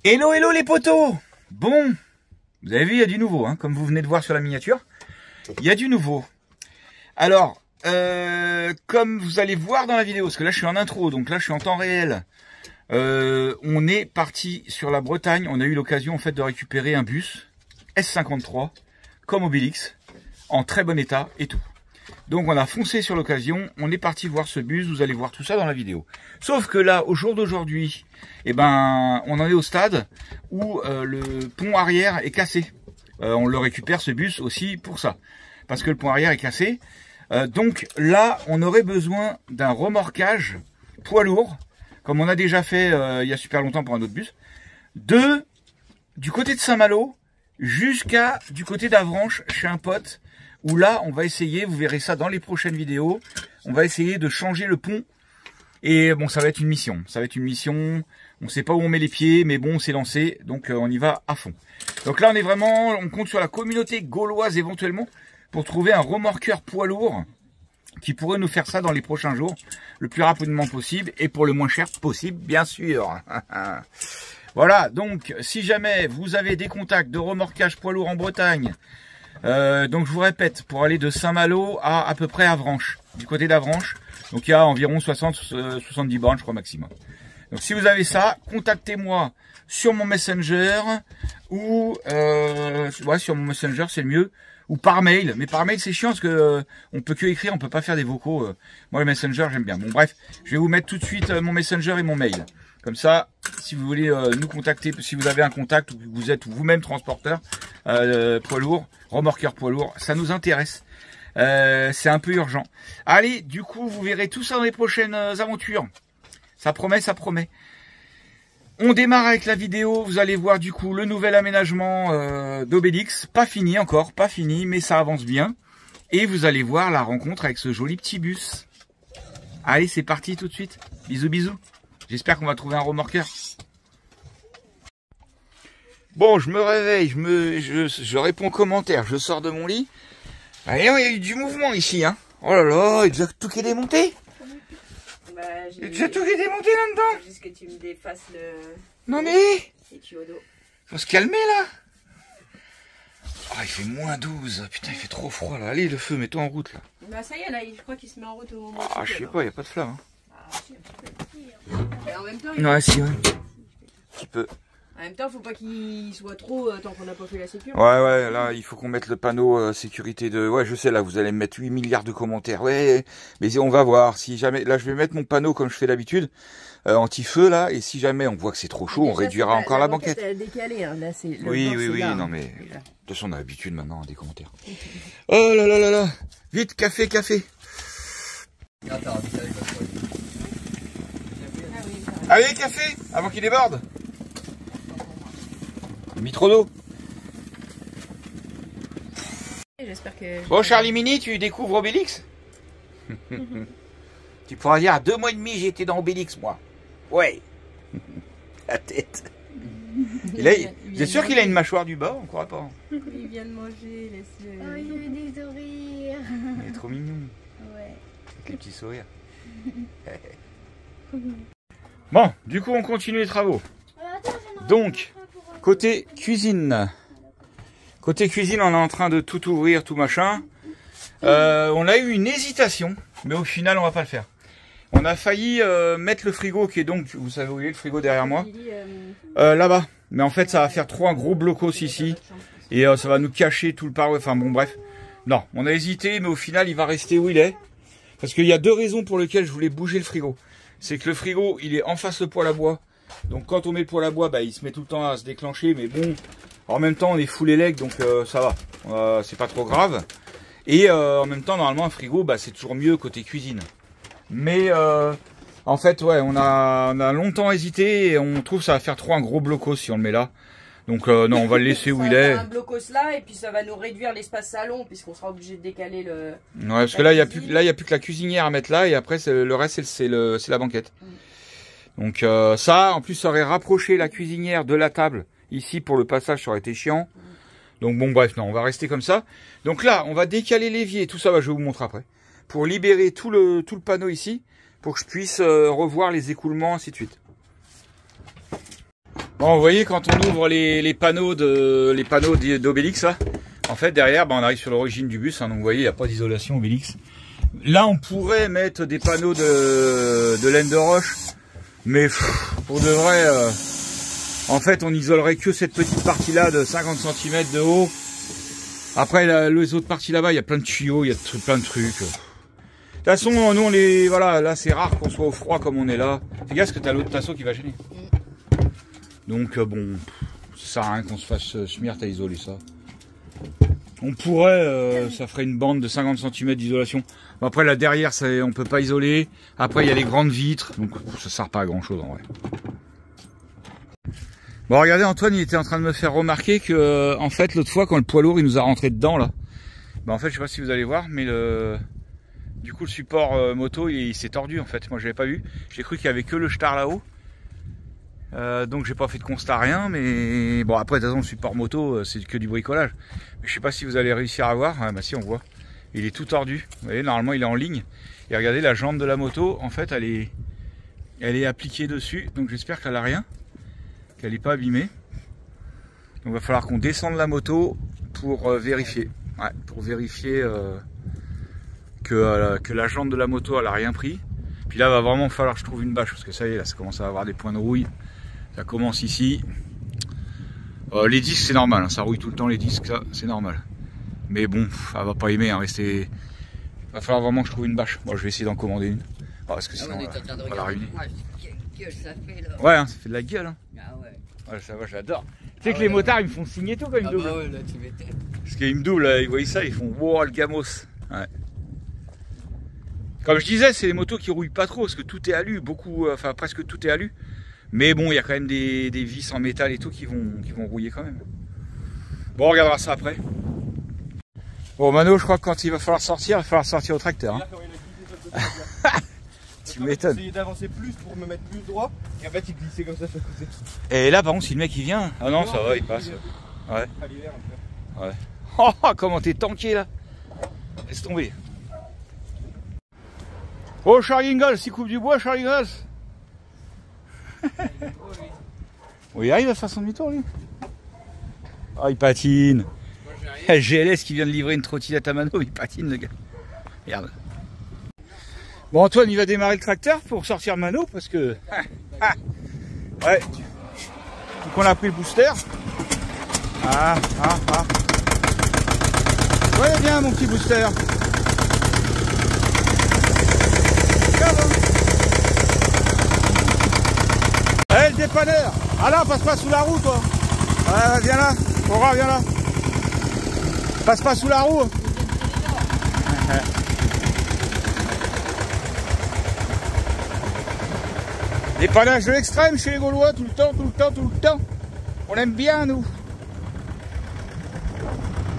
Hello, hello les potos. Bon, vous avez vu, il y a du nouveau, hein, comme vous venez de voir sur la miniature. Il y a du nouveau. Alors, comme vous allez voir dans la vidéo, parce que là je suis en intro, donc là je suis en temps réel. On est parti sur la Bretagne. On a eu l'occasion en fait de récupérer un bus S53, comme Obélix, en très bon état et tout. Donc on a foncé sur l'occasion, on est parti voir ce bus, vous allez voir tout ça dans la vidéo. Sauf que là, au jour d'aujourd'hui, eh ben, on en est au stade où le pont arrière est cassé. On le récupère ce bus aussi pour ça, parce que le pont arrière est cassé. Donc là, on aurait besoin d'un remorquage poids lourd, comme on a déjà fait il y a super longtemps pour un autre bus, du côté de Saint-Malo jusqu'à du côté d'Avranches chez un pote. Où là, on va essayer, vous verrez ça dans les prochaines vidéos, on va essayer de changer le pont. Et bon, ça va être une mission. Ça va être une mission, on ne sait pas où on met les pieds, mais bon, on s'est lancé, donc on y va à fond. Donc là, on compte sur la communauté gauloise éventuellement pour trouver un remorqueur poids lourd qui pourrait nous faire ça dans les prochains jours, le plus rapidement possible et pour le moins cher possible, bien sûr. Voilà, donc si jamais vous avez des contacts de remorquage poids lourd en Bretagne, donc je vous répète, pour aller de Saint-Malo à peu près Avranches, du côté d'Avranches, donc il y a environ 60-70 bornes je crois maximum. Donc si vous avez ça, contactez-moi sur mon Messenger ou ouais, sur mon Messenger c'est le mieux, ou par mail. Mais par mail c'est chiant parce que on peut que écrire, on peut pas faire des vocaux. Moi le Messenger j'aime bien. Bon bref, je vais vous mettre tout de suite mon Messenger et mon mail. Comme ça, si vous voulez nous contacter, si vous avez un contact ou que vous êtes vous-même transporteur, poids lourd, remorqueur poids lourd, ça nous intéresse. C'est un peu urgent. Allez, du coup, vous verrez tout ça dans les prochaines aventures. Ça promet, ça promet. On démarre avec la vidéo. Vous allez voir du coup le nouvel aménagement d'Obélix. Pas fini encore, pas fini, mais ça avance bien. Et vous allez voir la rencontre avec ce joli petit bus. Allez, c'est parti tout de suite. Bisous, bisous. J'espère qu'on va trouver un remorqueur. Bon, je me réveille, je réponds aux commentaires, je sors de mon lit. Allez, il y a eu du mouvement ici, hein. Oh là là, il y a déjà tout qui est démonté. Bah, il y a déjà tout qui est démonté là-dedans. Juste que tu me défasses le... Non mais... les tuyaux d'eau. Faut se calmer là. Ah, il fait moins 12. Putain, il fait trop froid là. Allez, le feu, mets-toi en route là. Bah ça y est, là, je crois qu'il se met en route au moment. Ah, je sais pas, il n'y a pas de flamme. Hein. Ah, si, un petit peu. Et en même temps, Ouais, si, ouais. Un petit peu. En même temps, faut pas qu'il soit trop tant qu'on n'a pas fait la sécurité. Ouais, là, il faut qu'on mette le panneau sécurité de... Ouais, je sais, là, vous allez me mettre 8 milliards de commentaires. Ouais, mais on va voir. Si jamais... Là, je vais mettre mon panneau comme je fais d'habitude, anti-feu, là. Et si jamais on voit que c'est trop chaud, on réduira encore la banquette. Elle a décalé, hein. Là, Oui, là, non, mais... De toute façon, on a l'habitude maintenant des commentaires. Oh là là là là. Vite, café. Allez, café, avant qu'il déborde. J'ai mis trop d'eau. J'espère que... Bon, Charlie Mini, tu découvres Obélix. Tu pourras dire, à 2 mois et demi, j'ai été dans Obélix, moi. Ouais. La tête. Vous êtes sûr qu'il a une mâchoire du bas? On croit pas. Il vient de manger, laisse-le. Oh, il a des sourires. Il est trop mignon. Ouais. Avec les petits sourires. Bon, du coup, on continue les travaux. Donc, côté cuisine. Côté cuisine, on est en train de tout ouvrir, tout machin. On a eu une hésitation, mais au final, on va pas le faire. On a failli mettre le frigo, qui est donc, vous savez où il est le frigo derrière moi, là-bas. Mais en fait, ça va faire trop un gros blocos ici. Et ça va nous cacher tout le parois. Enfin bon, bref. Non, on a hésité, mais au final, il va rester où il est. Parce qu'il y a 2 raisons pour lesquelles je voulais bouger le frigo. C'est que le frigo, il est en face le poêle à bois. Donc quand on met le poêle à bois, bah, il se met tout le temps à se déclencher. Mais bon, en même temps, on est full élec, donc ça va. C'est pas trop grave. Et en même temps, normalement, un frigo, bah, c'est toujours mieux côté cuisine. Mais en fait, ouais, on a longtemps hésité et on trouve que ça va faire trop un gros blocos si on le met là. Donc non, on va le laisser où il est. Un blocos là et puis ça va nous réduire l'espace salon puisqu'on sera obligé de décaler le... Ouais, parce que là, il y a plus que la cuisinière à mettre là et après, le reste, c'est la banquette. Donc ça, en plus, ça aurait rapproché la cuisinière de la table. Ici, pour le passage, ça aurait été chiant. Donc bon, bref, non, on va rester comme ça. Donc là, on va décaler l'évier. Tout ça, je vais vous montrer après. Pour libérer tout le panneau ici, pour que je puisse revoir les écoulements, ainsi de suite. Bon, vous voyez, quand on ouvre les panneaux d'Obélix, là, en fait, derrière, on arrive sur l'origine du bus. Hein, donc, vous voyez, il n'y a pas d'isolation Obélix. Là, on pourrait mettre des panneaux de laine de roche. Mais pour de vrai, en fait, on n'isolerait que cette petite partie-là de 50 cm de haut. Après, les autres parties là-bas, il y a plein de tuyaux, il y a plein de trucs. De toute façon, nous, voilà, là, c'est rare qu'on soit au froid comme on est là. Fais gaffe parce que t'as l'autre tasseau qui va gêner. Donc, bon, ça sert à rien qu'on se fasse smir, t'as isolé ça. On pourrait, ça ferait une bande de 50 cm d'isolation. Bon, après, là, derrière, on peut pas isoler. Après, il y a les grandes vitres. Donc, ça sert pas à grand chose, en vrai. Bon, regardez, Antoine, il était en train de me faire remarquer que, en fait, l'autre fois, quand le poids lourd, il nous a rentré dedans, là. En fait, je sais pas si vous allez voir, mais du coup, le support moto, il s'est tordu, en fait. Moi, je l'avais pas vu. J'ai cru qu'il y avait que le star là-haut. Donc j'ai pas fait de constat, rien, mais bon, après de toute façon le support moto c'est que du bricolage. Mais je sais pas si vous allez réussir à voir. Ah, bah si, on voit, il est tout tordu. Vous voyez, normalement il est en ligne. Et regardez, la jambe de la moto, en fait elle est appliquée dessus, donc j'espère qu'elle a rien, qu'elle est pas abîmée. Donc il va falloir qu'on descende la moto pour vérifier, que la jambe de la moto elle a rien pris. Puis là va vraiment falloir que je trouve une bâche, parce que ça y est, là ça commence à avoir des points de rouille. Ça commence ici. Les disques c'est normal, hein, ça rouille tout le temps les disques, ça c'est normal. Mais bon, elle va pas aimer, hein, rester. Va falloir vraiment que je trouve une bâche. Bon, je vais essayer d'en commander une. Parce que sinon on va la ruiner. Ouais, hein, ça fait de la gueule. Hein. Ah ouais. Ça va, j'adore. Tu sais que les motards ils me font signer tout quand ils me doublent. Ouais, là, tu m'étonnes. Parce qu'ils me doublent, ils voient ça, ils font wow le gamos. Ouais. Comme je disais, c'est les motos qui rouillent pas trop, parce que tout est alu, enfin presque tout est alu. Mais bon, il y a quand même des vis en métal et tout qui vont rouiller quand même. Bon, on regardera ça après. Bon, Mano, je crois que quand il va falloir sortir au tracteur. Hein. Tu m'étonnes. J'ai essayé d'avancer plus pour me mettre plus droit, et en fait il glissait comme ça sur le côté. Et là, par contre, si le mec il vient. Ah non, ça va, il passe. Ouais. Ouais. Oh, comment t'es tanké là. Laisse tomber. Oh, Charlie Ingalls, il coupe du bois, Charlie Ingalls. Oui, il arrive à faire son demi-tour, lui. Oh, il patine. GLS qui vient de livrer une trottinette à Mano, il patine, le gars. Merde. Bon, Antoine, il va démarrer le tracteur pour sortir Mano, parce que... Ouais. Donc, on a pris le booster. Ouais, bien, mon petit booster. Eh, le dépanneur! Ah là, passe pas sous la roue, toi! Ah, viens là! Aura, viens là! Passe pas sous la roue! Dépannage de l'extrême chez les Gaulois, tout le temps! On aime bien, nous!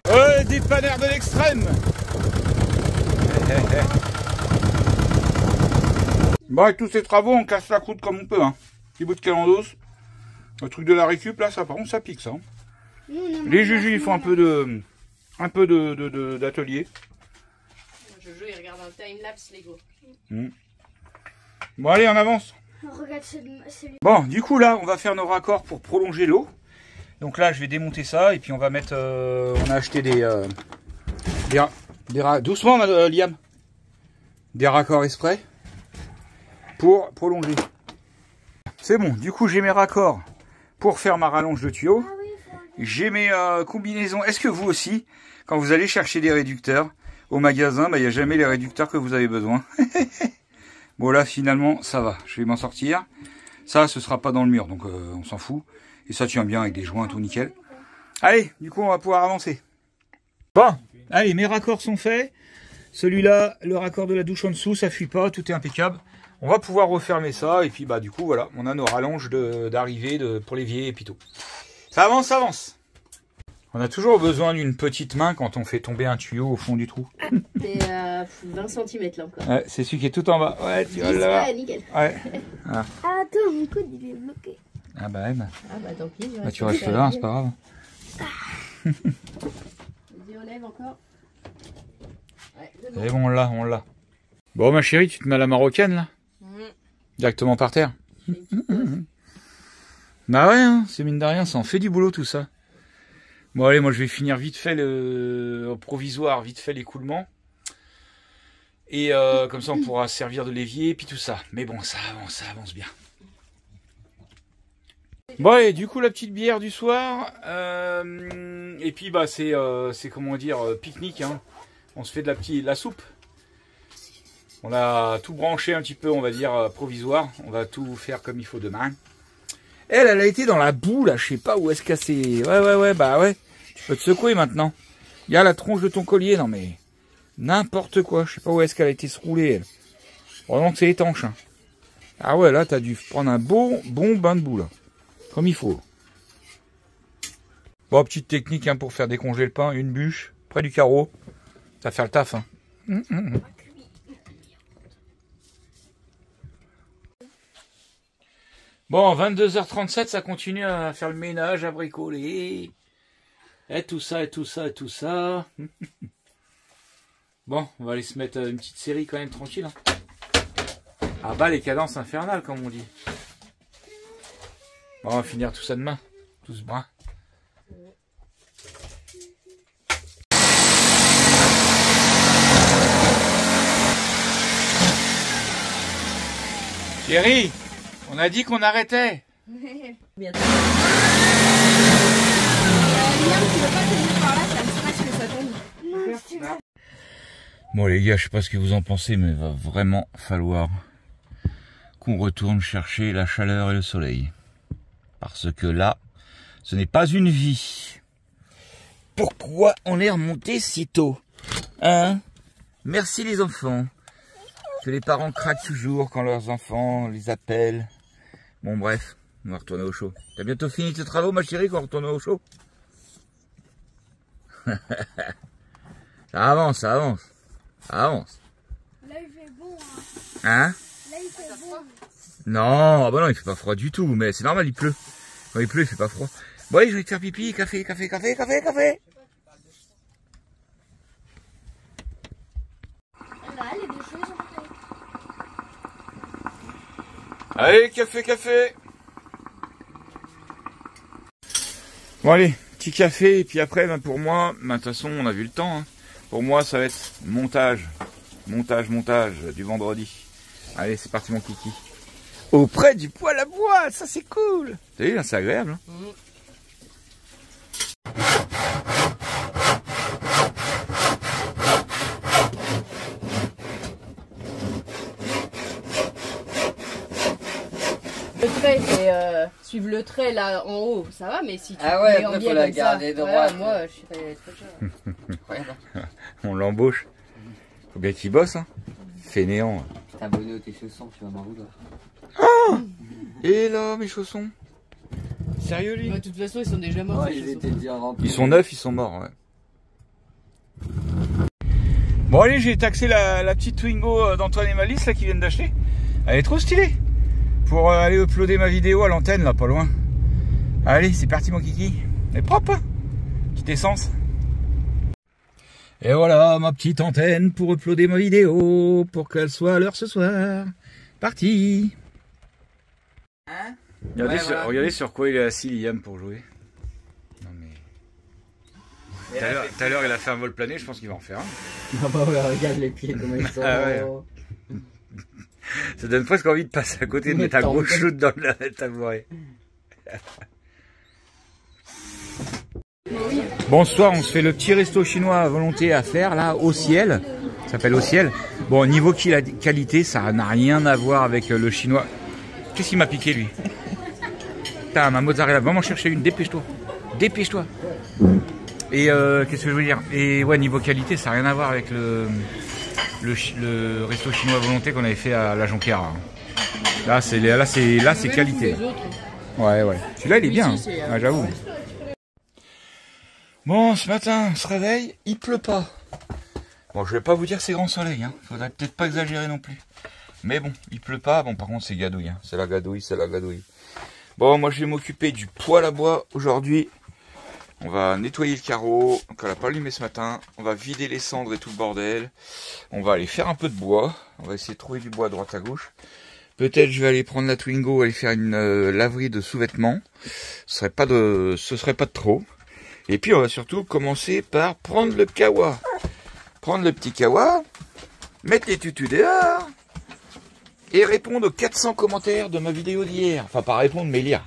Ouais, dépanneur de l'extrême! Bon, avec tous ces travaux, on casse la croûte comme on peut, hein. Petit bout de calendos. Le truc de la récup, là, ça, par contre, ça pique, ça. Hein. Les Juju, ils font un peu d'atelier. Jojo, il regarde un time-lapse Lego. Bon, allez, on avance. Regarde celui. Bon, du coup, là, on va faire nos raccords pour prolonger l'eau. Donc là, je vais démonter ça, et puis on va mettre... on a acheté doucement, Liam. Des raccords exprès pour prolonger. C'est bon, du coup j'ai mes raccords pour faire ma rallonge de tuyau. J'ai mes combinaisons. Est-ce que vous aussi, quand vous allez chercher des réducteurs au magasin, il n'y a jamais les réducteurs que vous avez besoin. Bon là finalement ça va, je vais m'en sortir. Ça ce sera pas dans le mur, donc on s'en fout. Et ça tient bien avec des joints tout nickel. Allez, du coup on va pouvoir avancer. Bon, allez, mes raccords sont faits. Celui-là, le raccord de la douche en dessous, ça fuit pas, tout est impeccable. On va pouvoir refermer ça, et puis du coup, voilà, on a nos rallonges d'arrivée pour l'évier et puis tout. Ça avance, ça avance. On a toujours besoin d'une petite main quand on fait tomber un tuyau au fond du trou. C'est 20 cm là encore. Ouais, c'est celui qui est tout en bas. Ouais, tu vas là. Ouais, nickel. Ouais. Voilà. Ah, attends, mon coude, il est bloqué. Ah bah, tant pis. Tu restes là, c'est pas grave. Vas-y, on lève encore. Ouais, c'est bon, on l'a. Bon, ma chérie, tu te mets à la marocaine, là? Directement par terre. Bah ouais, hein, c'est mine de rien, ça en fait du boulot tout ça. Bon allez, moi je vais finir vite fait le provisoire, vite fait l'écoulement. Et comme ça on pourra servir de l'évier et puis tout ça. Mais bon, ça avance bien. Bon et du coup la petite bière du soir. Et puis bah c'est comment dire, pique-nique. Hein. On se fait de la soupe. On a tout branché un petit peu, on va dire, provisoire. On va tout faire comme il faut demain. Elle a été dans la boue, là. Je sais pas où est-ce qu'elle s'est... Ouais, bah ouais. Tu peux te secouer maintenant. Il y a la tronche de ton collier. Non, mais... N'importe quoi. Je sais pas où est-ce qu'elle a été se rouler, elle. Vraiment que c'est étanche. Hein. Ah ouais, là, t'as dû prendre un bon bain de boue, là. Comme il faut. Bon, petite technique, hein, pour faire décongeler le pain. Une bûche, près du carreau. Ça va faire le taf, hein. Bon, 22h37, ça continue à faire le ménage, à bricoler. Et tout ça. Bon, on va aller se mettre une petite série quand même tranquille. Hein. Ah bah les cadences infernales, comme on dit. Bon, on va finir tout ça demain. Tout ce brin. Chérie, on a dit qu'on arrêtait. Bientôt. Liam, tu veux pas tenir par là, ça me stresse que ça tombe. Bon les gars, je sais pas ce que vous en pensez, mais il va vraiment falloir qu'on retourne chercher la chaleur et le soleil. Parce que là, ce n'est pas une vie. Pourquoi on est remonté si tôt? Hein? Merci les enfants. Que les parents craquent toujours quand leurs enfants les appellent. Bon bref, on va retourner au chaud. T'as bientôt fini tes travaux ma chérie quand on retourne au chaud? Ça avance. Ça avance. Là, il fait bon. Hein? Là, il fait bon. Non, ah bah non, il fait pas froid du tout, mais c'est normal, il pleut. Quand il pleut, il fait pas froid. Bon allez, je vais te faire pipi, café. Là, les deux choses sont prêtes. Allez, café. Bon allez, petit café, et puis après, ben, pour moi, ben, de toute façon, on a vu le temps. Hein. Pour moi, ça va être montage du vendredi. Allez, c'est parti mon kiki. Auprès du poêle à bois, ça c'est cool. T'as vu, c'est agréable. Hein. Le trait, c'est suivre le trait là en haut, ça va, mais si tu Ah ouais, mets en après biais faut la comme ça, garder voilà, droite. moi je serais trop cher. Ouais, non. On l'embauche. Faut bien qu'il bosse, hein. Fainéant. T'as abonné aux tes chaussons, tu vas m'en vouloir. Et là, mes chaussons. Sérieux lui? De toute façon, ils sont déjà morts. Ouais, ces ils chaussons. étaient déjà remplis. Ils sont neufs, ils sont morts, ouais. Bon allez, j'ai taxé la petite Twingo d'Antoine et Malice là qui viennent d'acheter. Elle est trop stylée. Pour aller uploader ma vidéo à l'antenne là, pas loin. Allez, c'est parti mon kiki. Elle est propre, hein. Petite essence. Et voilà ma petite antenne pour uploader ma vidéo, pour qu'elle soit à l'heure ce soir. Parti. Hein? Regardez, Ouais, voilà. regardez sur quoi il est assis Liam pour jouer. Non mais... Tout à l'heure il a fait un vol plané, je pense qu'il va en faire un. Ah bah ouais, regarde les pieds comment ils sont. Ah ouais. Ça donne presque envie de passer à côté, de mettre un gros shoot dans le tabouret. Bon, ce soir, on se fait le petit resto chinois à volonté à faire, là, au ciel. Ça s'appelle au ciel. Bon, niveau qualité, ça n'a rien à voir avec le chinois. Qu'est-ce qu'il m'a piqué, lui? Putain, ma mozzarella, va m'en chercher une, dépêche-toi. Dépêche-toi. Et qu'est-ce que je veux dire? Et ouais, niveau qualité, ça n'a rien à voir avec le resto chinois à volonté qu'on avait fait à la Jonquière. Là, c'est qualité. Ouais. Celui-là, il est bien. Si, Ouais, j'avoue. Bon, ce matin, on se réveille, il pleut pas. Bon, je vais pas vous dire que c'est grand soleil, hein. Faudrait peut-être pas exagérer non plus. Mais bon, il pleut pas. Bon, par contre, c'est gadouille, hein. C'est la gadouille. Bon, moi, je vais m'occuper du poêle à bois aujourd'hui. On va nettoyer le carreau, donc on l'a pas allumé ce matin. On va vider les cendres et tout le bordel. On va aller faire un peu de bois. On va essayer de trouver du bois à droite à gauche. Peut-être je vais aller prendre la Twingo, aller faire une laverie de sous-vêtements. Ce serait pas de trop. Et puis on va surtout commencer par prendre le kawa. Prendre le petit kawa, mettre les tutus dehors et répondre aux 400 commentaires de ma vidéo d'hier. Enfin pas répondre mais lire.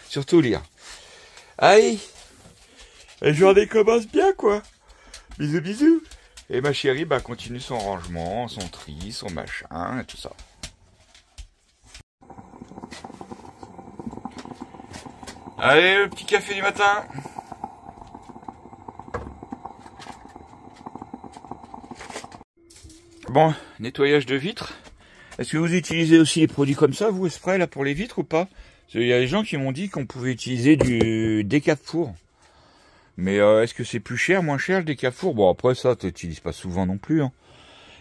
Surtout lire. Allez, la journée commence bien quoi. Bisous bisous. Et ma chérie bah, continue son rangement, son tri, son machin et tout ça. Allez, le petit café du matin. Bon, nettoyage de vitres. Est-ce que vous utilisez aussi les produits comme ça, vous, spray, là, pour les vitres ou pas? Parce qu'il y a des gens qui m'ont dit qu'on pouvait utiliser du décap-four. Mais est-ce que c'est plus cher, moins cher, le décap-four? Bon, après, ça, tu n'utilises pas souvent non plus. Hein.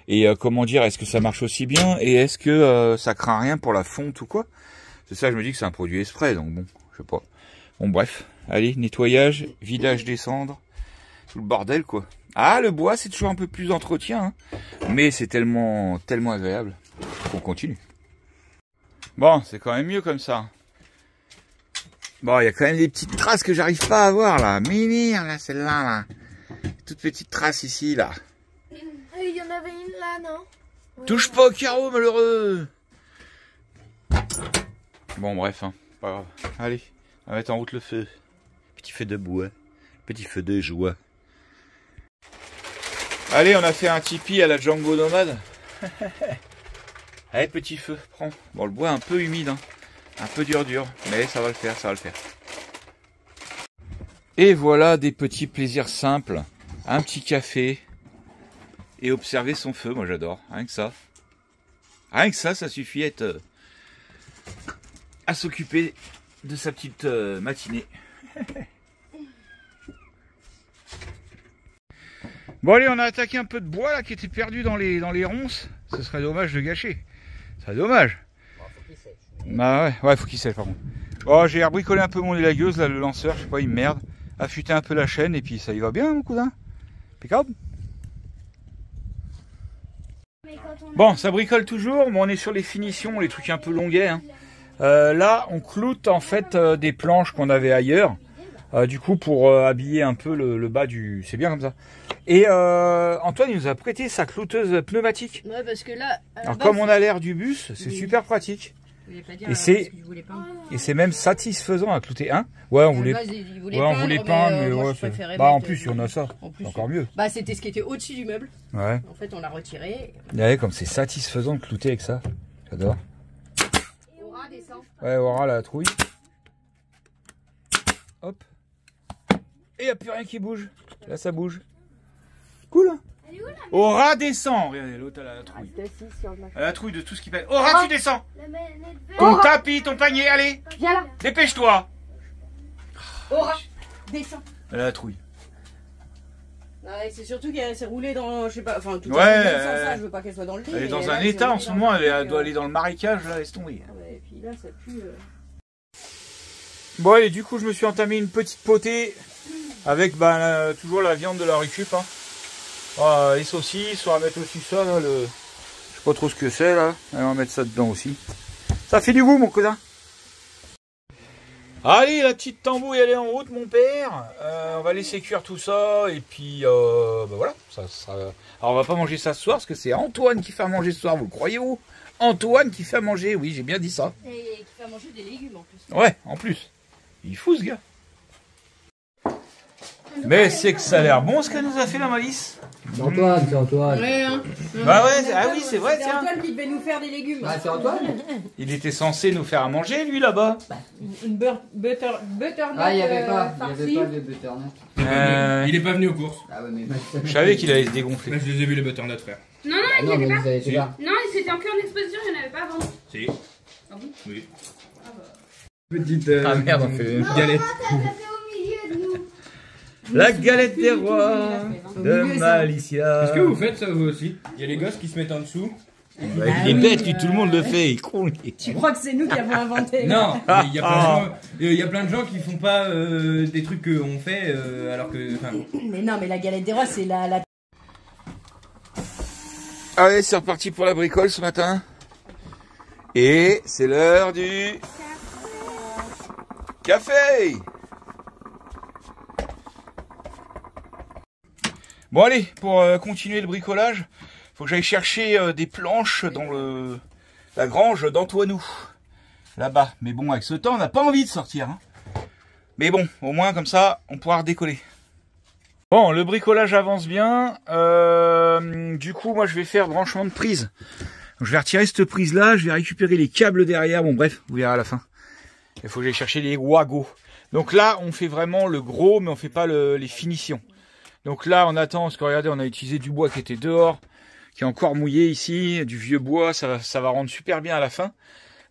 Et comment dire, est-ce que ça marche aussi bien? Et est-ce que ça craint rien pour la fonte ou quoi? C'est ça, je me dis que c'est un produit spray, donc bon, je sais pas. Bon, bref. Allez, nettoyage, vidage des cendres. Tout le bordel, quoi. Ah, le bois, c'est toujours un peu plus d'entretien. Hein. Mais c'est tellement agréable qu'on continue. Bon, c'est quand même mieux comme ça. Bon, il y a quand même des petites traces que j'arrive pas à voir, là. Mimir, là, celle-là, là. Toute petite trace ici, là. Il y en avait une là, non? Touche pas au carreau, malheureux. Bon, bref, hein. Pas grave. Allez. On va mettre en route le feu. Petit feu de bois. Petit feu de joie. Allez, on a fait un tipi à la Django Nomade. Allez, petit feu, prends. Bon, le bois est un peu humide, hein. Un peu dur. Mais ça va le faire, ça va le faire. Et voilà des petits plaisirs simples. Un petit café. Et observer son feu, moi j'adore. Rien que ça. Rien que ça suffit à s'occuper de sa petite matinée. Bon allez, on a attaqué un peu de bois là qui était perdu dans les ronces. Ce serait dommage de gâcher. Ce serait dommage. Bon, faut qu'il sèche. Bah ouais, faut qu'il sèche par contre. Oh, j'ai rebricolé un peu mon élagueuse là, le lanceur, je sais pas, il me merde. Affûter un peu la chaîne et puis ça y va bien mon cousin. Impeccable. Bon, ça bricole toujours, mais on est sur les finitions, les trucs un peu longuets. Hein. Là, on cloute en fait des planches qu'on avait ailleurs. Du coup, pour habiller un peu le bas du... C'est bien comme ça. Et Antoine, il nous a prêté sa clouteuse pneumatique. Ouais, parce que là... Alors, comme on a l'air du bus, c'est super pratique. Et c'est même satisfaisant à clouter. Hein ouais, on voulait... Ouais, mais ouais, bah, en plus, on a ça. C'est encore mieux. Bah, c'était ce qui était au-dessus du meuble. Ouais. En fait, on l'a retiré. Ouais, comme c'est satisfaisant de clouter avec ça. J'adore. Aura descend. Ouais, Aura la trouille. Hop. Et il n'y a plus rien qui bouge. Là, ça bouge. Cool. Hein. Aura descend. Regardez, l'autre, elle a la trouille. Elle a la trouille de tout ce qui pèse. Aura, tu descends. Ton tapis, ton panier, allez. Viens là. Dépêche-toi. Aura, descend. Elle a la trouille. Ouais, c'est surtout qu'elle s'est roulée dans, je sais pas, enfin, tout ouais, ça, je veux pas qu'elle soit dans le lit. Elle est dans un état en ce moment, elle doit aller dans le marécage, là, laisse tomber. Ouais, et puis là, ça pue. Bon, et du coup, je me suis entamé une petite potée avec toujours la viande de la récup. Hein. Les saucisses, on va mettre aussi ça, là, je sais pas trop ce que c'est, là. Allez, on va mettre ça dedans aussi. Ça fait du goût, mon cousin. Allez, la petite tambouille, elle est en route, mon père. On va laisser cuire tout ça, et puis, voilà. Alors, on va pas manger ça ce soir, parce que c'est Antoine qui fait à manger ce soir, vous le croyez-vous? Antoine qui fait à manger, oui, j'ai bien dit ça. Et qui fait à manger des légumes, en plus. Ouais, en plus. Il est fou, ce gars. Mais c'est que ça a l'air bon, ce qu'elle nous a fait, la Malice. C'est Antoine, c'est Antoine. Ouais, hein. Bah ouais, ah oui, c'est vrai, C'est tiens. Antoine qui devait nous faire des légumes. Ah, c'est Antoine. Il était censé nous faire à manger, lui, là-bas. Une butternut. Ah, il n'y avait pas farcie. de butternut. Il est pas venu aux courses. Ah ouais, mais... Je savais qu'il allait se dégonfler. Là, je les ai vus les butternut frère. Non, Ah il y non, mais avait vous pas. avez été là. Non, c'était encore en exposition, il n'y en avait pas avant. Si. Ah bon? Oui. Ah bah. Petite Ah merde, on fait galette. T'as fait au milieu de nous. la galette des rois de Malicia. Est-ce que vous faites ça vous aussi? Il y a les gosses qui se mettent en dessous. Bah, il est bête, lui, tout le monde le fait, il est con. Tu crois que c'est nous qui avons inventé? Non, mais il y a plein de gens qui font pas des trucs qu'on fait alors que. Mais non, mais la galette des rois, c'est la... Allez, c'est reparti pour la bricole ce matin. Et c'est l'heure du café. Bon allez, pour continuer le bricolage, faut que j'aille chercher des planches dans la grange d'Antoinou. Là-bas. Mais bon, avec ce temps, on n'a pas envie de sortir. Hein. Mais bon, au moins comme ça, on pourra redécoller. Bon, le bricolage avance bien. Du coup, moi, je vais faire branchement de prise. Donc, je vais retirer cette prise-là, je vais récupérer les câbles derrière. Bon, bref, vous verrez à la fin. Il faut que j'aille chercher les wagos. Donc là, on fait vraiment le gros, mais on fait pas les finitions. Donc là, on attend, parce que regardez, on a utilisé du bois qui était dehors, qui est encore mouillé ici, du vieux bois, ça va rendre super bien à la fin.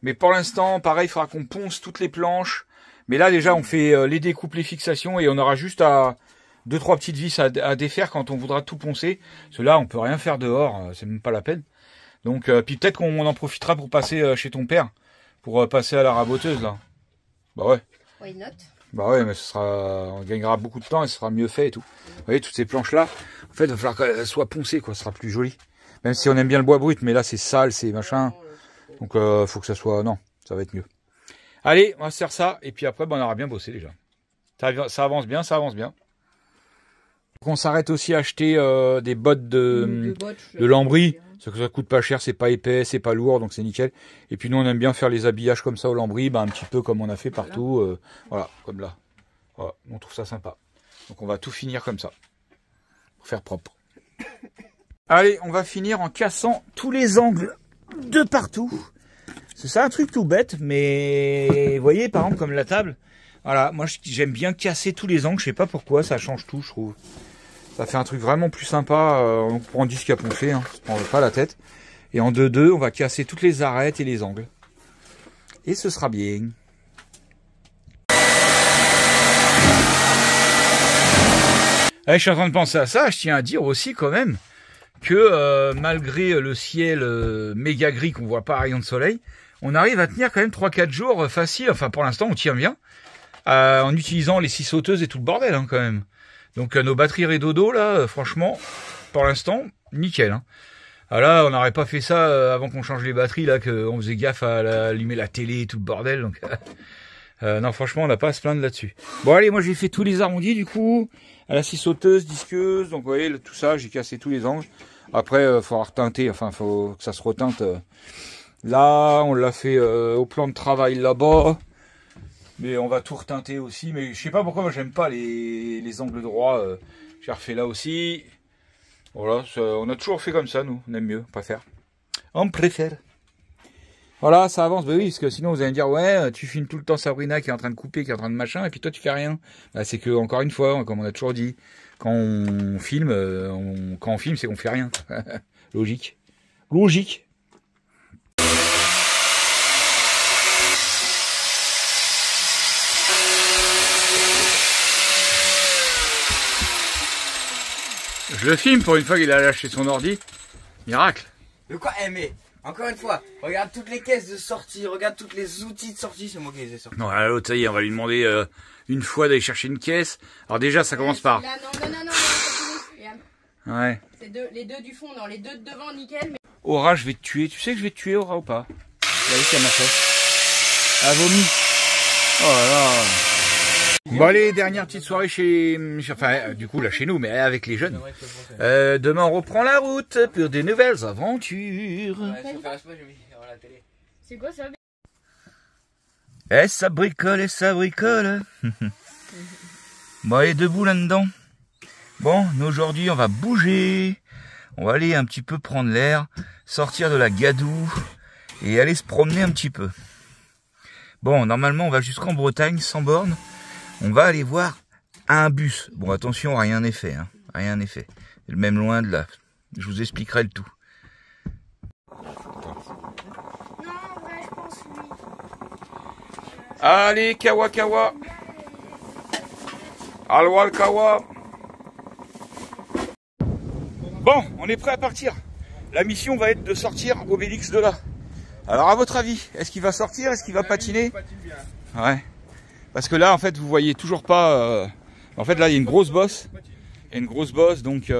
Mais pour l'instant, pareil, il faudra qu'on ponce toutes les planches. Mais là, déjà, on fait les découpes, les fixations, et on aura juste à 2-3 petites vis à défaire quand on voudra tout poncer. Parce que là, on peut rien faire dehors, c'est même pas la peine. Donc, puis peut-être qu'on en profitera pour passer chez ton père, pour passer à la raboteuse, là. Bah ouais. Why not? Bah ouais, mais on gagnera beaucoup de temps et ce sera mieux fait et tout. Vous voyez, toutes ces planches-là, en fait, il va falloir qu'elles soient poncées, quoi, ce sera plus joli. Même si on aime bien le bois brut, mais là, c'est sale, c'est machin. Donc, faut que ça soit... Non, ça va être mieux. Allez, on va se faire ça, et puis après, on aura bien bossé, déjà. Ça avance bien, ça avance bien. Donc, on s'arrête aussi à acheter des bottes de lambris. Ça coûte pas cher, c'est pas épais, c'est pas lourd, donc c'est nickel. Et puis nous, on aime bien faire les habillages comme ça au lambris, un petit peu comme on a fait partout. Voilà, comme là. Voilà, on trouve ça sympa. Donc on va tout finir comme ça, pour faire propre. Allez, on va finir en cassant tous les angles de partout. C'est un truc tout bête, mais vous voyez, par exemple, comme la table. Voilà, moi j'aime bien casser tous les angles, je sais pas pourquoi, ça change tout, je trouve. Ça fait un truc vraiment plus sympa. On prend un disque à poncer, hein, ça prend pas la tête. Et en 2-2, on va casser toutes les arêtes et les angles. Et ce sera bien. Allez, je suis en train de penser à ça. Je tiens à dire aussi quand même que malgré le ciel méga gris qu'on voit pas à rayon de soleil, on arrive à tenir quand même 3-4 jours facile. Enfin, pour l'instant, on tient bien. En utilisant les scies sauteuses et tout le bordel, hein, quand même. Donc nos batteries Redodo là, franchement, pour l'instant, nickel. Hein. Alors là, on n'aurait pas fait ça avant qu'on change les batteries là, qu'on faisait gaffe à allumer la télé et tout le bordel. Donc non, franchement, on n'a pas à se plaindre là-dessus. Bon allez, moi j'ai fait tous les arrondis du coup, à la scie sauteuse, disqueuse. Donc vous voyez tout ça, j'ai cassé tous les angles. Après, faut reteinter, enfin faut que ça se reteinte. Là, on l'a fait au plan de travail là-bas. Mais on va tout reteinter aussi. Mais je sais pas pourquoi moi j'aime pas les angles droits. J'ai refait là aussi. Voilà, on a toujours fait comme ça, nous. On aime mieux, on préfère. On préfère. Voilà, ça avance. Bah oui, parce que sinon vous allez me dire, ouais, tu filmes tout le temps Sabrina qui est en train de couper, qui est en train de machin, et puis toi tu fais rien. Bah, c'est que, encore une fois, comme on a toujours dit, quand on filme, c'est qu'on fait rien. Logique. Logique. Je le filme pour une fois qu'il a lâché son ordi. Miracle. De quoi? Eh mais, encore une fois, regarde toutes les caisses de sortie, regarde tous les outils de sortie, c'est moi qui les ai sortis. Non, l'autre, ça y est, on va lui demander une fois d'aller chercher une caisse. Alors déjà, ça commence par... Là, non, Ouais. c'est les deux du fond, non, les deux de devant, nickel. Mais... Aura, je vais te tuer. Tu sais que je vais te tuer, Aura, ou pas? Regardez ce qu'elle m'a fait. Elle vomit. Oh là là. Bon allez, dernière petite soirée enfin du coup là chez nous, mais avec les jeunes. Demain on reprend la route pour des nouvelles aventures. C'est quoi ça? Et ça bricole et ça bricole. Bon allez, debout là-dedans. Bon, nous aujourd'hui on va bouger. On va aller un petit peu prendre l'air, sortir de la gadoue et aller se promener un petit peu. Bon, normalement on va jusqu'en Bretagne sans borne. On va aller voir un bus. Bon, attention, rien n'est fait. Hein. Rien n'est fait. Même loin de là. Je vous expliquerai le tout. Non, ouais, je pense oui. Allez, Kawa Kawa. Alwal Kawa. Bon, on est prêt à partir. La mission va être de sortir Obélix de là. Alors, à votre avis, est-ce qu'il va sortir? Est-ce qu'il va patiner? Ouais. Parce que là, en fait, vous voyez toujours pas... En fait, là, il y a une grosse bosse. Il y a une grosse bosse, donc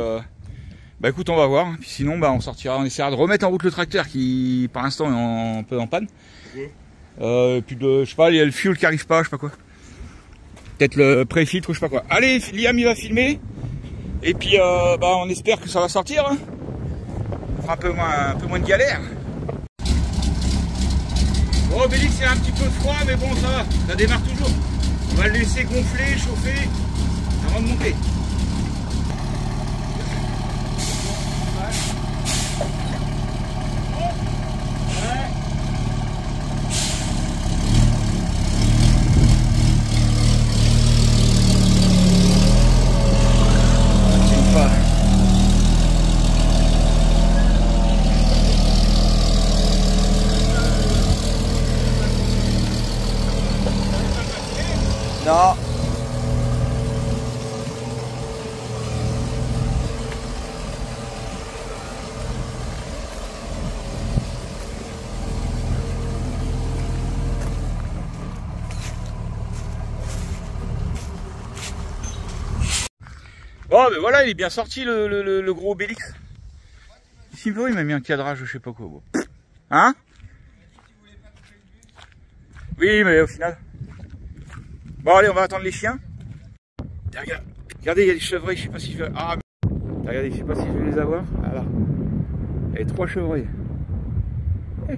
Bah écoute, on va voir. Puis sinon, bah on sortira, on essaiera de remettre en route le tracteur qui, par l'instant, est un peu en panne. Puis je sais pas, il y a le fuel qui arrive pas, je sais pas quoi. Peut-être le pré-filtre, je sais pas quoi. Allez, Liam il va filmer. Et puis bah on espère que ça va sortir. Hein. On fera un peu moins de galère. Bon, Bélix, il a un petit peu froid, mais bon, ça va. Ça démarre toujours. On va le laisser gonfler, chauffer avant de monter. Non. Bon, ben voilà, il est bien sorti le gros Obélix. Ici, il m'a mis un cadrage, je sais pas quoi. Hein? Oui, mais au final. Bon, allez, on va attendre les chiens. Regardez, il y a des chevreuils, je sais pas si je vais. Ah, regardez, je sais pas si je vais les avoir. Voilà. Il y a 3 chevreuils. Ah,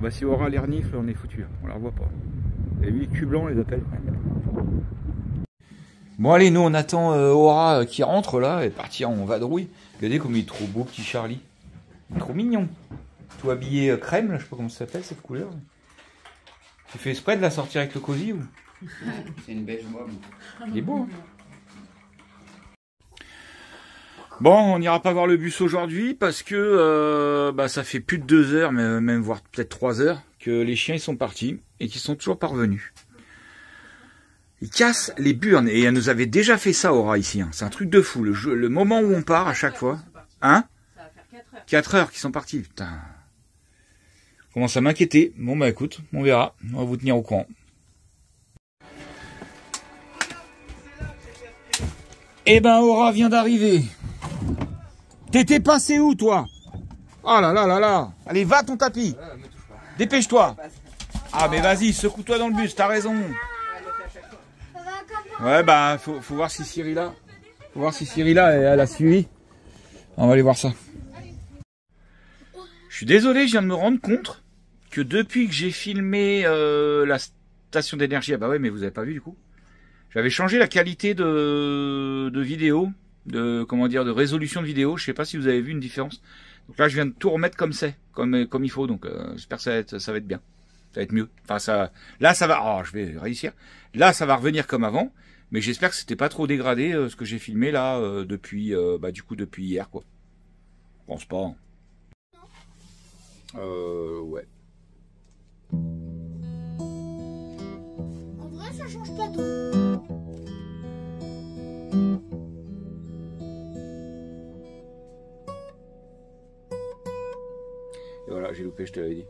bah, si Aura les renifle, on est foutu. On la revoit pas. Et 8 cubes blancs, on les appelle. Bon allez, nous on attend Aura qui rentre là, et partir en vadrouille. Regardez comme il est trop beau, petit Charlie. Il est trop mignon. Tout habillé crème, là, je sais pas comment ça s'appelle cette couleur. Tu fais exprès de la sortir avec le cosy ou? C'est une beige molle. Il est beau. Hein. Bon, on n'ira pas voir le bus aujourd'hui parce que bah, ça fait plus de 2 heures, mais même voire peut-être 3 heures, que les chiens ils sont partis et qu'ils sont toujours pas revenus. Ils cassent les burnes et elle nous avait déjà fait ça, Aura, ici. Hein. C'est un truc de fou. Le moment où on part à chaque fois. Hein? Ça va faire 4 heures. 4 heures qu'ils sont partis. Putain. Je commence à m'inquiéter. Bon bah écoute, on verra. On va vous tenir au courant. Eh ben Aura vient d'arriver. T'étais passé où toi? Oh là là là là. Allez, va ton tapis. Dépêche-toi. Ah mais vas-y, secoue-toi dans le bus, t'as raison. Ouais bah faut voir si Cyrilla. Faut voir si Cyrilla elle a suivi. On va aller voir ça. Je suis désolé, je viens de me rendre compte que depuis que j'ai filmé la station d'énergie, ah bah ouais mais vous avez pas vu du coup. J'avais changé la qualité de vidéo, de comment dire, de résolution de vidéo. Je sais pas si vous avez vu une différence. Donc là je viens de tout remettre comme c'est, comme il faut. Donc j'espère que ça va être bien. Ça va être mieux. Enfin ça, là ça va. Oh, je vais réussir. Là ça va revenir comme avant. Mais j'espère que c'était pas trop dégradé ce que j'ai filmé là depuis depuis hier quoi. Je pense pas. Ouais. En vrai, ça change pas tout. Et voilà, j'ai loupé, je te l'avais dit.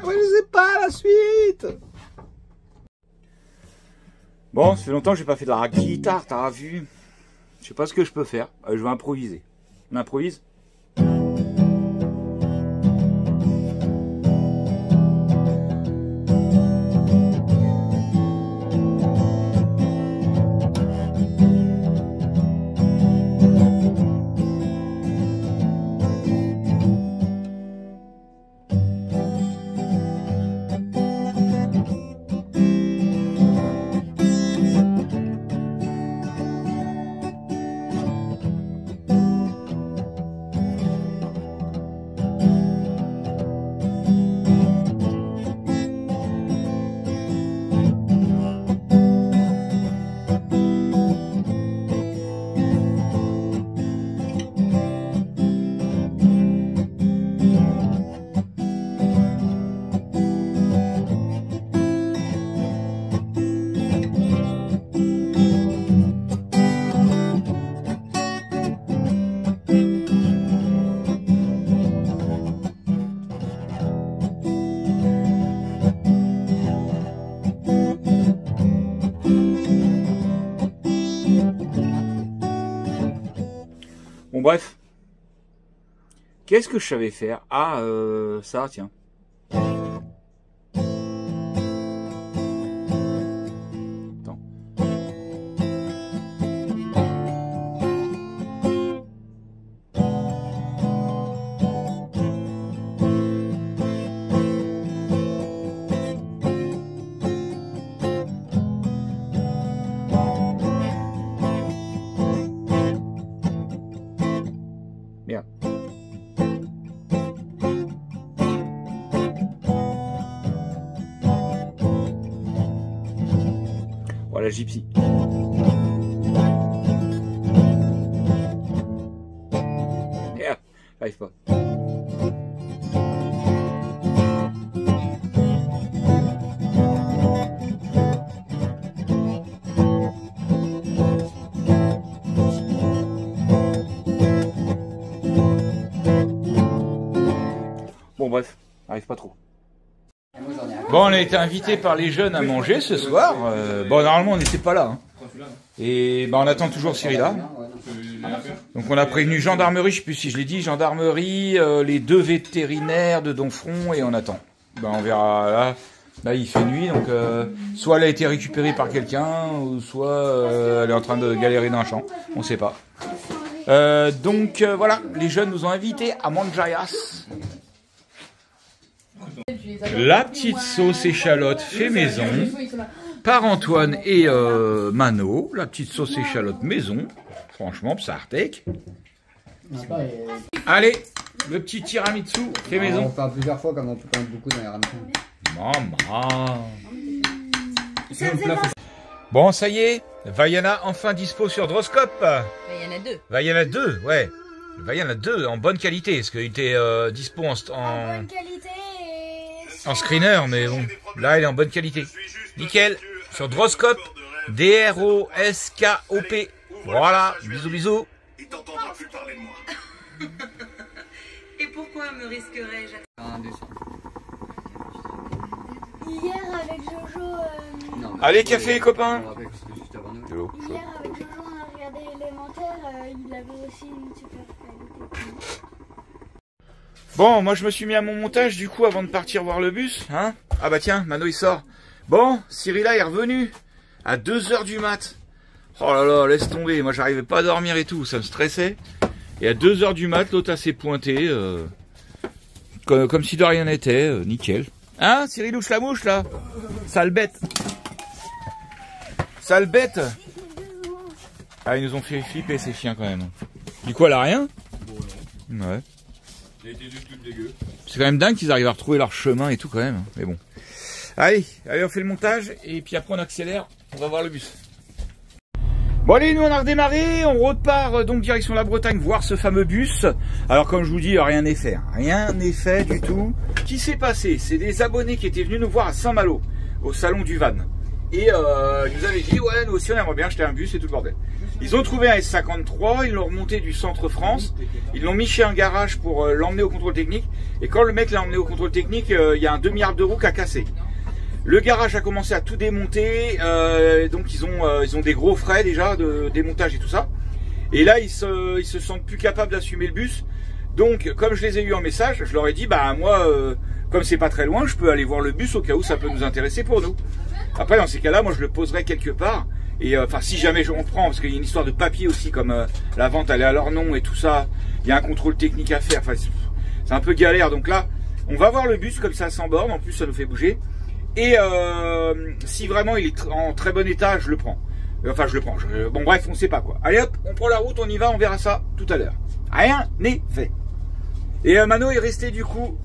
Je sais pas la suite. Bon, ça fait longtemps que j'ai pas fait de la guitare, t'as vu. Je sais pas ce que je peux faire. Je vais improviser. On improvise. bref. Qu'est-ce que je savais faire? Ah, ça, tiens. Attends. Merde. Voilà, gypsy. Merde, j'arrive pas. Bon bref, j'arrive pas trop. Bon, on a été invité par les jeunes à manger ce soir. Bon, normalement, on n'était pas là. Hein. Et on attend toujours Cyrilla. Donc, on a prévenu gendarmerie, je sais plus si je l'ai dit, gendarmerie, les 2 vétérinaires de Donfront, et on attend. On verra là. Là, il fait nuit, donc soit elle a été récupérée par quelqu'un, ou soit elle est en train de galérer dans un champ. On sait pas. Donc, voilà, les jeunes nous ont invités à Manjayas. La petite sauce échalote fait maison par Antoine et Mano. La petite sauce échalote maison. Franchement, ça artec. Allez, le petit tiramisu fait maison. On fait plusieurs fois comme on peut quand même beaucoup dans les rameçons. Maman. Bon, ça y est, Vaiana enfin dispo sur Droscope. Il y en a 2. Vaiana 2, ouais. Vaiana 2 en bonne qualité, parce qu'il était dispo en bonne qualité en screener, mais bon, là, il est en bonne qualité. Nickel. Sur Droscope, D-R-O-S-K-O-P. Voilà, bisous, bisous. Il t'entendra plus parler de moi. Et pourquoi me risquerais-je? Hier avec Jojo, Allez, café, les copains. hier avec Jojo, on a regardé Élémentaire, il avait aussi une super qualité. Bon, moi je me suis mis à mon montage du coup avant de partir voir le bus, hein. Ah bah tiens, Mano il sort. Bon, Cyrilla est revenu à 2 h du mat. Oh là là, laisse tomber, moi j'arrivais pas à dormir et tout, ça me stressait. Et à 2 h du mat, l'autre s'est pointé, comme si de rien n'était, nickel. Hein, Cyrillouche la mouche là? Sale bête. Sale bête. Ah, ils nous ont fait flipper ces chiens quand même. Du coup, elle a rien? Ouais. C'est quand même dingue qu'ils arrivent à retrouver leur chemin et tout quand même. Mais bon. Allez, on fait le montage et puis après on accélère. On va voir le bus. Bon allez, nous on a redémarré. On repart donc direction la Bretagne voir ce fameux bus. Alors comme je vous dis, rien n'est fait. Rien n'est fait du tout. Ce qui s'est passé, c'est des abonnés qui étaient venus nous voir à Saint-Malo, au salon du van. Et ils nous avaient dit, ouais, nous aussi on aimerait bien acheter un bus et tout le bordel. Ils ont trouvé un S53, ils l'ont remonté du centre France, ils l'ont mis chez un garage pour l'emmener au contrôle technique. Et quand le mec l'a emmené au contrôle technique, il y a un demi-arbre de roue qui a cassé. Le garage a commencé à tout démonter, donc ils ont des gros frais déjà de démontage et tout ça. Et là ils se sentent plus capables d'assumer le bus. Donc comme je les ai eu en message, je leur ai dit, bah moi, comme c'est pas très loin, je peux aller voir le bus au cas où ça peut nous intéresser pour nous. Après dans ces cas-là, moi je le poserai quelque part. Et enfin si jamais on prend, parce qu'il y a une histoire de papier aussi, comme la vente elle est à leur nom et tout ça, il y a un contrôle technique à faire, enfin c'est un peu galère. Donc là, on va voir le bus comme ça sans borne, en plus ça nous fait bouger. Et si vraiment il est en très bon état, je le prends. Enfin je le prends, bon bref, on sait pas quoi. Allez hop, on prend la route, on y va, on verra ça tout à l'heure. Rien n'est fait. Et Mano est resté du coup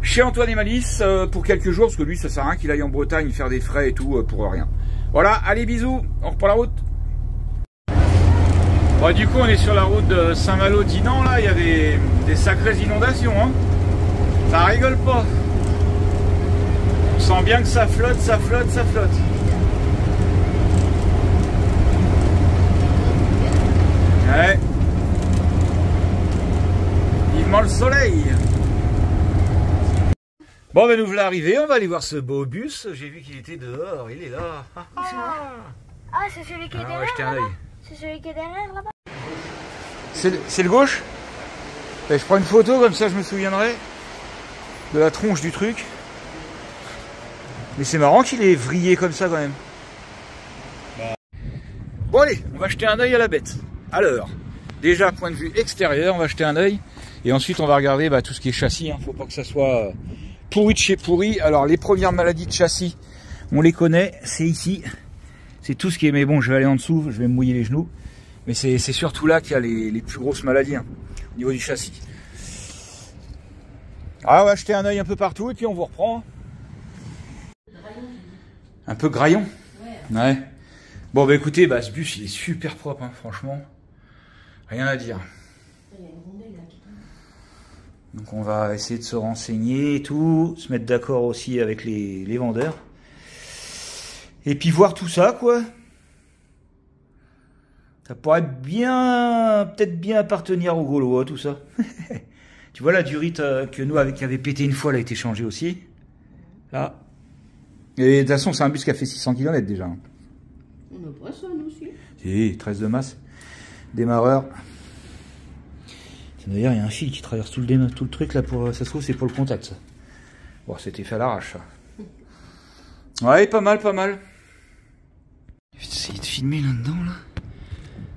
chez Antoine et Malice pour quelques jours, parce que lui ça sert à rien qu'il aille en Bretagne faire des frais et tout pour rien. Voilà, allez bisous, on reprend la route. Bon, du coup on est sur la route de Saint-Malo-Dinan, là il y a des sacrées inondations, hein. Ça rigole pas. On sent bien que ça flotte, ça flotte, ça flotte. Ouais. Vivement le soleil. Bon ben nous voilà arrivés, on va aller voir ce beau bus. J'ai vu qu'il était dehors, il est là. Ah, c'est celui qui est derrière jeter un là-bas. œil. C'est celui qui est derrière là-bas. C'est le gauche. Et je prends une photo comme ça je me souviendrai de la tronche du truc. Mais c'est marrant qu'il est vrillé comme ça quand même. Bon allez, on va jeter un œil à la bête. Alors, déjà point de vue extérieur, on va jeter un œil. Et ensuite on va regarder tout ce qui est châssis. Faut pas que ça soit pourri de chez pourri. Alors les premières maladies de châssis, on les connaît, c'est ici. C'est tout ce qui est... Mais bon, je vais aller en dessous, je vais me mouiller les genoux. Mais c'est surtout là qu'il y a les plus grosses maladies au niveau du châssis. Ah, on va jeter un œil un peu partout et puis on vous reprend. Un peu graillon. Ouais. Bon bah écoutez, ce bus il est super propre, franchement. Rien à dire. Donc on va essayer de se renseigner et tout, se mettre d'accord aussi avec les vendeurs. Et puis voir tout ça, quoi. Ça pourrait peut-être bien appartenir aux Gaulois, tout ça. Tu vois la durite que nous, qui avait pété une fois, elle a été changée aussi. Là. Et de toute façon, c'est un bus qui a fait 600 km déjà. On n'a pas ça, nous aussi. Si, 13 de masse. Démarreur. D'ailleurs, il y a un fil qui traverse tout le truc là. Ça se trouve, c'est pour le contact, ça. Bon, c'était fait à l'arrache, ça. Ouais, pas mal, pas mal. Je vais essayer de filmer là-dedans, là.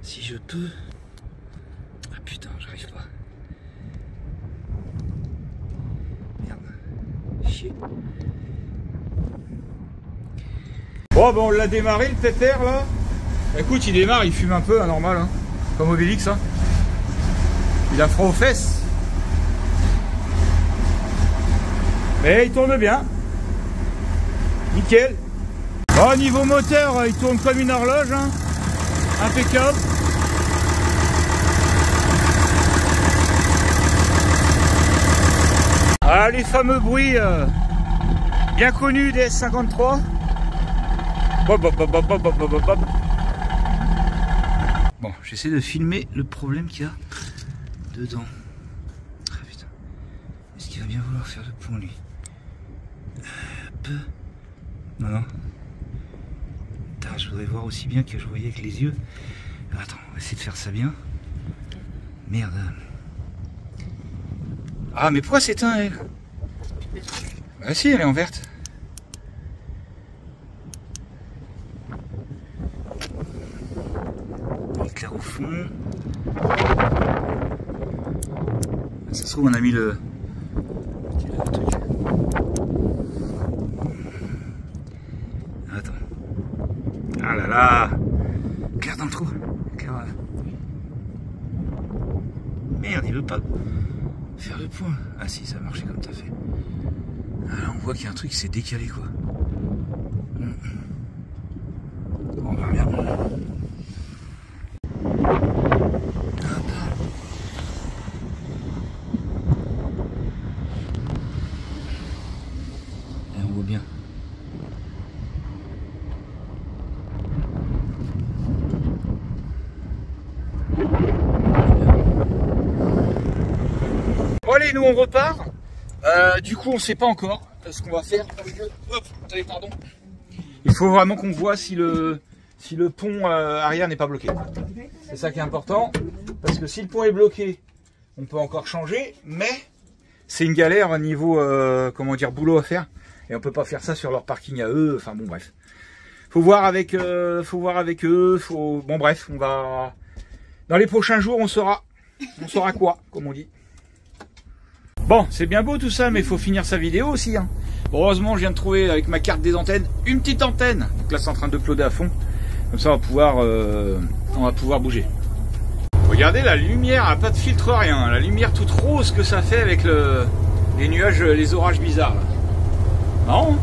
Si je peux. Ah putain, j'arrive pas. Merde. Chier. Bon, on l'a démarré, le pépère, là. Écoute, il démarre, il fume un peu, normal, comme Obélix, Il a froid aux fesses. Mais il tourne bien. Nickel. Bon, niveau moteur, il tourne comme une horloge. Impeccable. Ah, les fameux bruits bien connus des S53. Bon, j'essaie de filmer le problème qu'il y a dedans. Ah putain. Est-ce qu'il va bien vouloir faire le pont, lui? Non. Putain, je voudrais voir aussi bien que je voyais avec les yeux. Attends, on va essayer de faire ça bien. Merde. Ah, mais pourquoi c'est éteint, elle? Bah si, elle est en verte. Éclair au fond. Ça se trouve, on a mis le truc. Attends. Ah là là. Clair dans le trou. Clair. Merde, il veut pas faire le point. Ah si, ça a marché comme t'as fait. Ah là, on voit qu'il y a un truc qui s'est décalé, quoi. On va bien. Bien. Bon allez, nous on repart. Du coup on sait pas encore ce qu'on va faire. Hop, attendez, pardon. Il faut vraiment qu'on voit si le pont arrière n'est pas bloqué. C'est ça qui est important. Parce que si le pont est bloqué, on peut encore changer, mais c'est une galère au niveau boulot à faire. Et on peut pas faire ça sur leur parking à eux. Enfin bon, bref. Faut voir avec eux. Bon bref, on va. Dans les prochains jours, on saura quoi, comme on dit. Bon, c'est bien beau tout ça, mais il faut finir sa vidéo aussi. Bon, heureusement, je viens de trouver avec ma carte des antennes une petite antenne. Donc là, c'est en train de uploader à fond. Comme ça, on va pouvoir bouger. Regardez la lumière, elle a pas de filtre, rien. La lumière toute rose que ça fait avec les nuages, les orages bizarres. Là. Non.